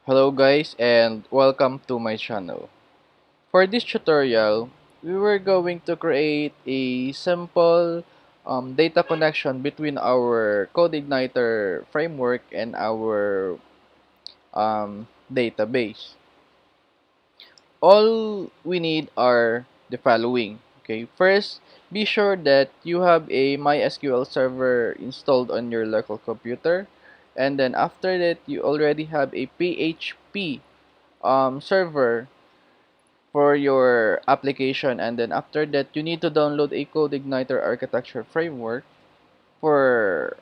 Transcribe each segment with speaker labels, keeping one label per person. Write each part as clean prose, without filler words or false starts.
Speaker 1: Hello guys and welcome to my channel. For this tutorial, we were going to create a simple data connection between our CodeIgniter framework and our database. All we need are the following. Okay, first, be sure that you have a MySQL server installed on your local computer, and then after that, you already have a PHP server for your application, and then after that you need to download a CodeIgniter architecture framework for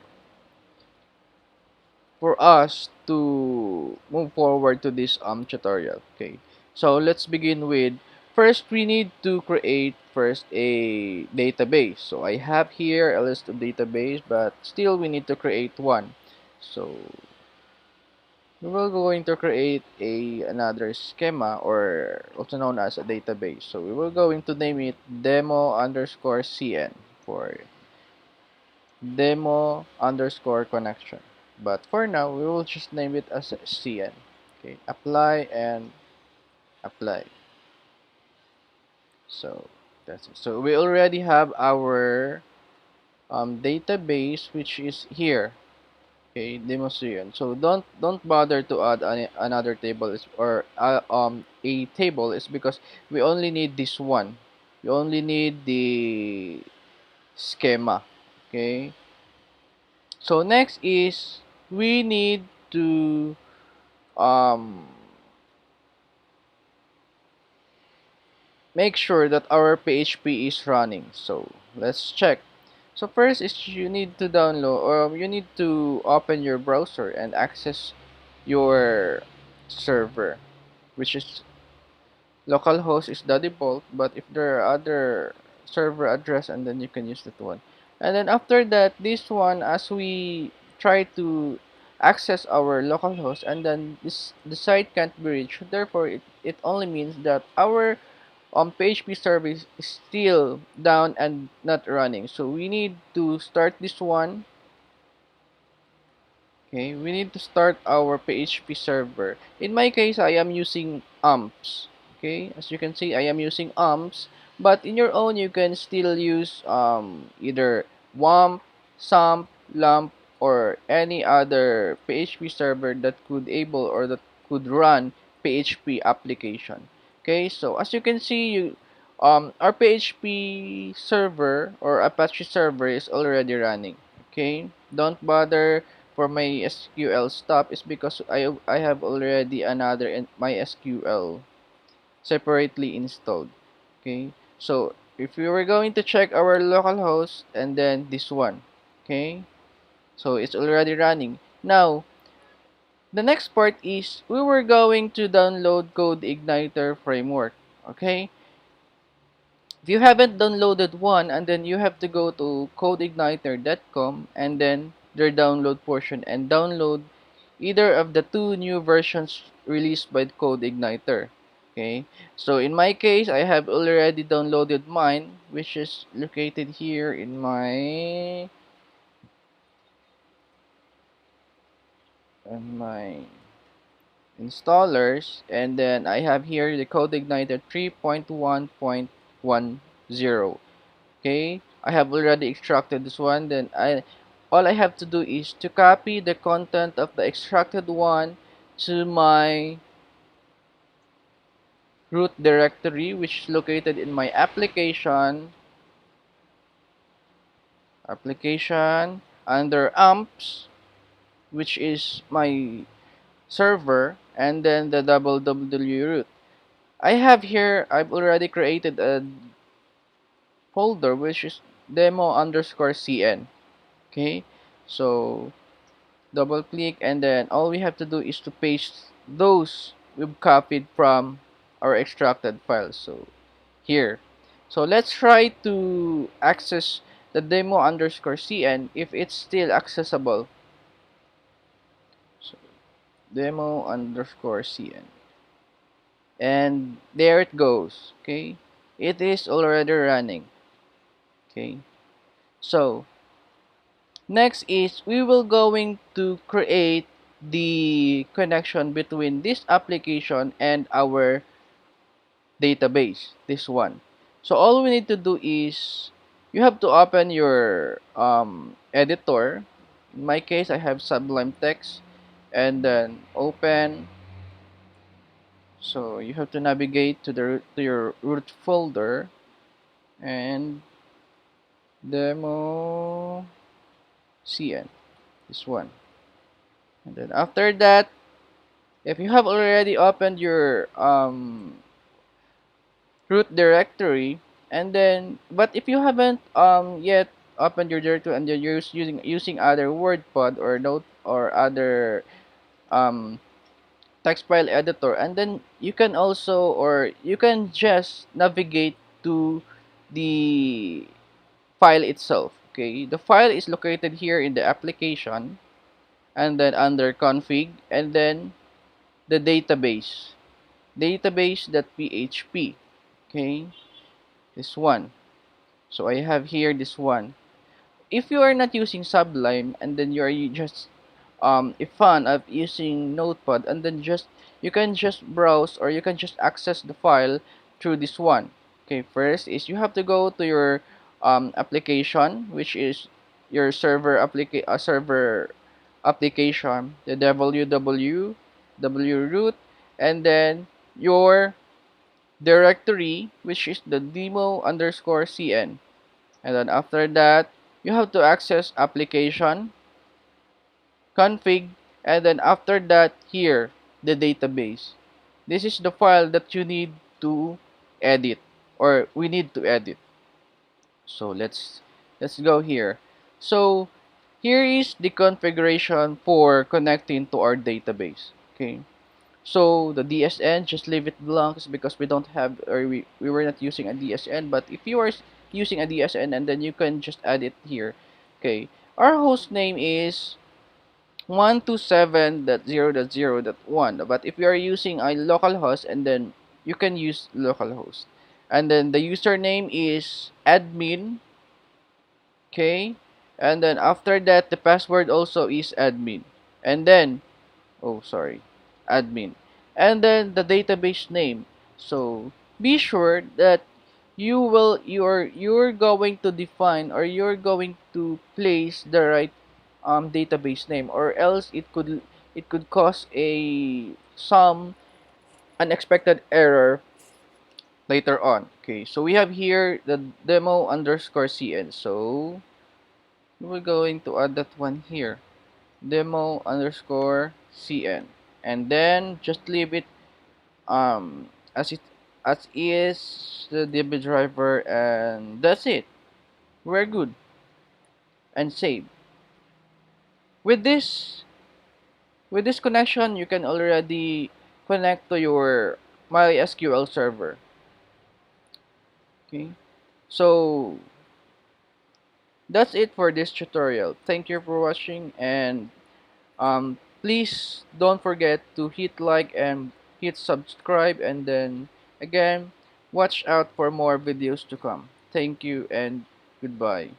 Speaker 1: us to move forward to this tutorial. Okay, so let's begin with, first we need to create first a database. So I have here a list of database, but still we need to create one. So we will going to create another schema, or also known as a database. So we will going to name it demo underscore cn for demo underscore connection. But for now, we will just name it as cn. Okay, apply and apply. So that's it. So we already have our database, which is here. Okay, demonstration. So don't bother to add another table or a table, is because we only need this one. We only need the schema. Okay. So next is we need to um make sure that our PHP is running. So let's check. So first is you need to download, or you need to open your browser and access your server, which is localhost is the default, but if there are other server address, and then you can use that one. And then after that, this one, as we try to access our localhost, and then the site can't be reached, therefore it only means that our PHP service is still down and not running. So we need to start this one. Okay, we need to start our PHP server. In my case, I am using amps. Okay, as you can see, I am using amps. But in your own, you can still use either WAMP, SAMP, LAMP, or any other PHP server that could able, or that could run PHP application. Okay, so as you can see, our PHP server or Apache server is already running. Okay, don't bother for my SQL stuff, is because I have already another MySQL separately installed. Okay, so if we were going to check our localhost and then this one, okay, so it's already running. Now the next part is we were going to download CodeIgniter framework. Okay, if you haven't downloaded one, and then you have to go to codeigniter.com and then their download portion and download either of the two new versions released by CodeIgniter. Okay, so in my case, I have already downloaded mine, which is located here in my installers, and then I have here the CodeIgniter 3.1.10. Okay, I have already extracted this one. Then all I have to do is to copy the content of the extracted one to my root directory, which is located in my application under amps, which is my server, and then the www root. I have here, I've already created a folder which is demo underscore cn. Okay, so double click, and then all we have to do is to paste those we've copied from our extracted files. So here, so let's try to access the demo underscore cn if it's still accessible. So demo underscore cn, and there it goes. Okay, it is already running. Okay, so next is we will going to create the connection between this application and our database, this one. So all we need to do is you have to open your editor. In my case, I have Sublime Text, and then open. So you have to navigate to the to your root folder and demo cn, this one. And then after that, if you have already opened your root directory, and then but if you haven't yet opened your directory and you're using other WordPad or Note or other um text file editor, and then you can also, or you can just navigate to the file itself. Okay, the file is located here in the application, and then under config, and then the database.php. Okay, this one. So I have here this one. If you are not using Sublime, and then you are just a fan of using Notepad, and then just you can just browse, or you can just access the file through this one. Okay, first is you have to go to your application, which is your server application, the www root, and then your directory, which is the demo underscore cn. And then after that, you have to access application, config, and then after that, here, the database. This is the file that you need to edit, or we need to edit. So let's go here. So here is the configuration for connecting to our database. Okay. So the DSN, just leave it blank because we don't have, or we were not using a DSN. But if you are using a DSN, and then you can just add it here. Okay. Our host name is 127.0.0.1. But if you are using a local host, and then you can use localhost. And then the username is admin. Okay. And then after that, the password also is admin. And then, oh sorry, admin. And then the database name. So be sure that you're going to define, or you're going to place the right database name, or else it could cause a some unexpected error later on. Okay, so we have here the demo underscore cn. So we're going to add that one here, demo underscore cn, and then just leave it as it as is the DB driver, and that's it. We're good and save. With this connection, you can already connect to your MySQL server. Okay, so that's it for this tutorial. Thank you for watching, and please don't forget to hit like and hit subscribe, and then again, watch out for more videos to come. Thank you and goodbye.